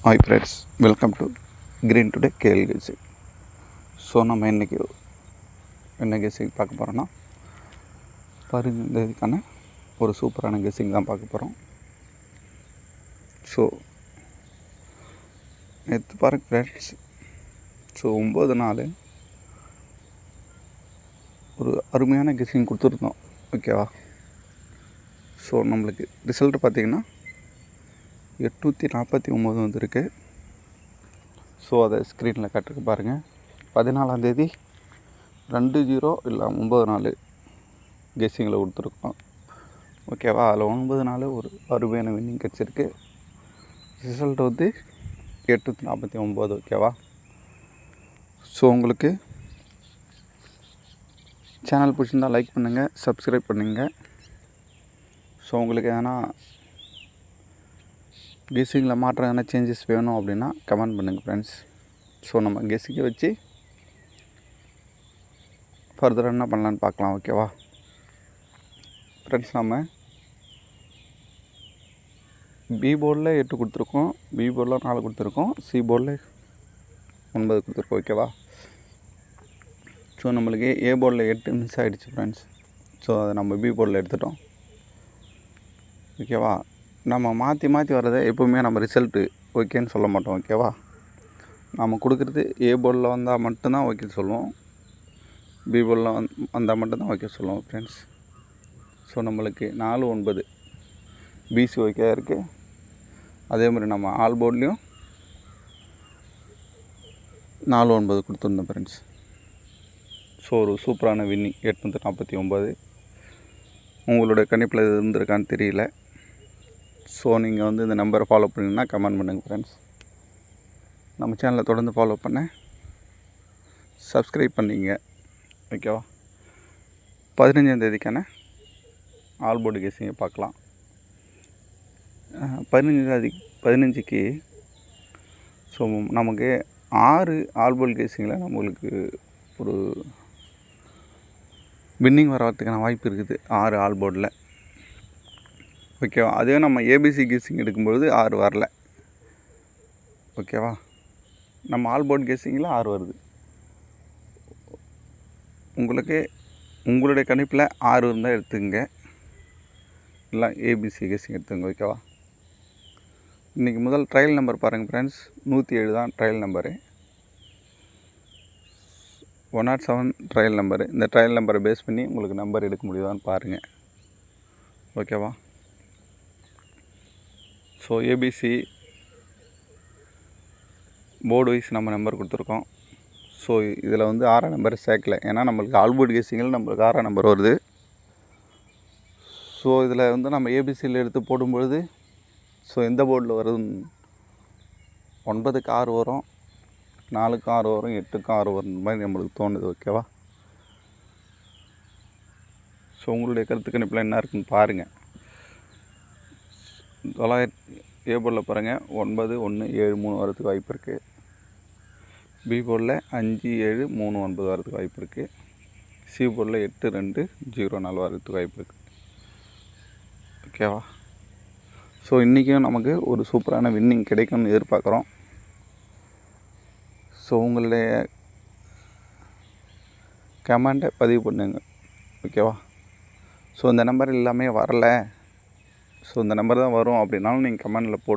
Hi friends, welcome to green today KL guessing. So நம்ம இன்றைக்கி என்ன கெஸிங் பார்க்க போகிறோன்னா, இதுக்கான ஒரு சூப்பரான கெஸிங் தான் பார்க்க போகிறோம். ஸோ நேற்று பாருங்க ஃப்ரெண்ட்ஸ், ஸோ 9 நாள் ஒரு அருமையான கெஸிங் கொடுத்துருந்தோம், ஓகேவா? ஸோ நம்மளுக்கு ரிசல்ட்டு பார்த்திங்கன்னா 849 வந்துருக்கு. ஸோ அதை ஸ்க்ரீனில் காட்டுருக்கு பாருங்கள். 14ஆந்தேதி 20 இல்லை 9 நாள் கெஸ்ஸிங்கில் கொடுத்துருக்கோம், ஓகேவா? அதில் 9 நாள் ஒரு அருமையான வின்னிங் கிடச்சிருக்கு. ரிசல்ட் வந்து 849, ஓகேவா? ஸோ உங்களுக்கு சேனல் பிடிச்சிருந்தால் லைக் பண்ணுங்கள், சப்ஸ்கிரைப் பண்ணுங்கள். ஸோ உங்களுக்கு எதனா கெஸ்ஸிங்கில் மாற்றம் எதனா சேஞ்சஸ் வேணும் அப்படின்னா கமெண்ட் பண்ணுங்கள் ஃப்ரெண்ட்ஸ். ஸோ நம்ம கெஸ்ஸிங்கை வச்சு ஃபர்தராக என்ன பண்ணலான்னு பார்க்கலாம், ஓகேவா ஃப்ரெண்ட்ஸ்? நம்ம பி போர்டில் 8 கொடுத்துருக்கோம், பி போர்டில் 4 கொடுத்துருக்கோம், சி போர்டில் 9 கொடுத்துருக்கோம், ஓகேவா? ஸோ நம்மளுக்கு ஏ போர்டில் 8 மிஸ் ஆகிடுச்சு ஃப்ரெண்ட்ஸ். ஸோ அதை நம்ம பி போர்டில் எடுத்துட்டோம், ஓகேவா? நம்ம மாற்றி வர்றதை எப்போவுமே நம்ம ரிசல்ட்டு ஓகேன்னு சொல்ல மாட்டோம், ஓகேவா? நம்ம கொடுக்குறது ஏ போர்டில் வந்தால் மட்டும்தான் ஓகே சொல்லுவோம், பி போர்டில் வந்தால் மட்டும்தான் ஓகே சொல்லுவோம் ஃப்ரெண்ட்ஸ். ஸோ நம்மளுக்கு 4, 9 பிசி ஓகே இருக்குது. அதே மாதிரி நம்ம ஆல் போர்ட்லேயும் 4, 9 கொடுத்துருந்தோம் ஃப்ரெண்ட்ஸ். ஸோ ஒரு சூப்பரான வின்னிங் 849. உங்களுடைய கணிப்பில் இது இருந்திருக்கான்னு தெரியல. ஸோ நீங்கள் வந்து இந்த நம்பரை ஃபாலோ பண்ணிங்கன்னா கமெண்ட் பண்ணுங்கள் ஃப்ரெண்ட்ஸ். நம்ம சேனலை தொடர்ந்து ஃபாலோ பண்ண சப்ஸ்கிரைப் பண்ணிங்க, ஓகேவா? 15ஆந்தேதிக்கான ஆல் போர்டு கெஸ்ஸிங்கை பார்க்கலாம். 15க்கு ஸோ நமக்கு 6 ஆல் போர்டு கெஸ்ஸிங்கில் நம்மளுக்கு ஒரு வின்னிங் வரத்துக்கான வாய்ப்பு இருக்குது, 6 ஆல் போர்டில், ஓகேவா? அதே நம்ம ஏபிசி கெஸ்ஸிங் எடுக்கும்பொழுது 6 வரல, ஓகேவா? நம்ம ஆல் போர்ட் கெஸ்ஸிங்கில் 6 வருது. உங்களுக்கு உங்களுடைய கணிப்பில் 6 இருந்தால் எடுத்துங்க, இல்லை ஏபிசி கெஸ்ஸிங் எடுத்துங்க, ஓகேவா? இன்றைக்கி முதல் ட்ரையல் நம்பர் பாருங்கள் ஃப்ரெண்ட்ஸ், 107 தான் ட்ரையல் நம்பரு, 107 ட்ரையல் நம்பரு. இந்த ட்ரையல் நம்பரை பேஸ் பண்ணி உங்களுக்கு நம்பர் எடுக்க முடியுதான்னு பாருங்கள், ஓகேவா? ஸோ ஏபிசி போர்டு வைஸ் நம்ம நம்பர் கொடுத்துருக்கோம். ஸோ இதில் வந்து 6 நம்பர் சேர்க்கலை, ஏன்னா நம்மளுக்கு ஆல் போர்டு கெஸ்ஸிங்கில் நம்மளுக்கு 6 நம்பர் வருது. ஸோ இதில் வந்து நம்ம ஏபிசியில் எடுத்து போடும்பொழுது ஸோ எந்த போர்டில் வருது, 9க்கு 6 வரும், 4க்கு 6 வரும், 8க்கு 6 வரும் மாதிரி நம்மளுக்கு தோணுது, ஓகேவா? ஸோ உங்களுடைய கருத்து கணிப்பில் என்ன இருக்குன்னு பாருங்கள். 900 ஏ போர்டில் பாருங்கள், 9, 1, 7, 3 வரதுக்கு வாய்ப்பு இருக்குது. பி போர்டில் 5, 7, 3, 9 வரதுக்கு வாய்ப்பு இருக்குது. சி போர்டில் 8, 2, 0, 4 வரதுக்கு வாய்ப்பு இருக்குது, ஓகேவா? ஸோ இன்றைக்கும் நமக்கு ஒரு சூப்பரான வின்னிங் கிடைக்கும்னு எதிர்பார்க்குறோம். ஸோ உங்களுடைய கமெண்ட்டை பதிவு பண்ணுங்க, ஓகேவா? ஸோ இந்த நம்பர் எல்லாமே வரலை, ஸோ இந்த நம்பர் தான் வரும் அப்படின்னாலும் நீங்கள் கமெண்டில் போடுங்க.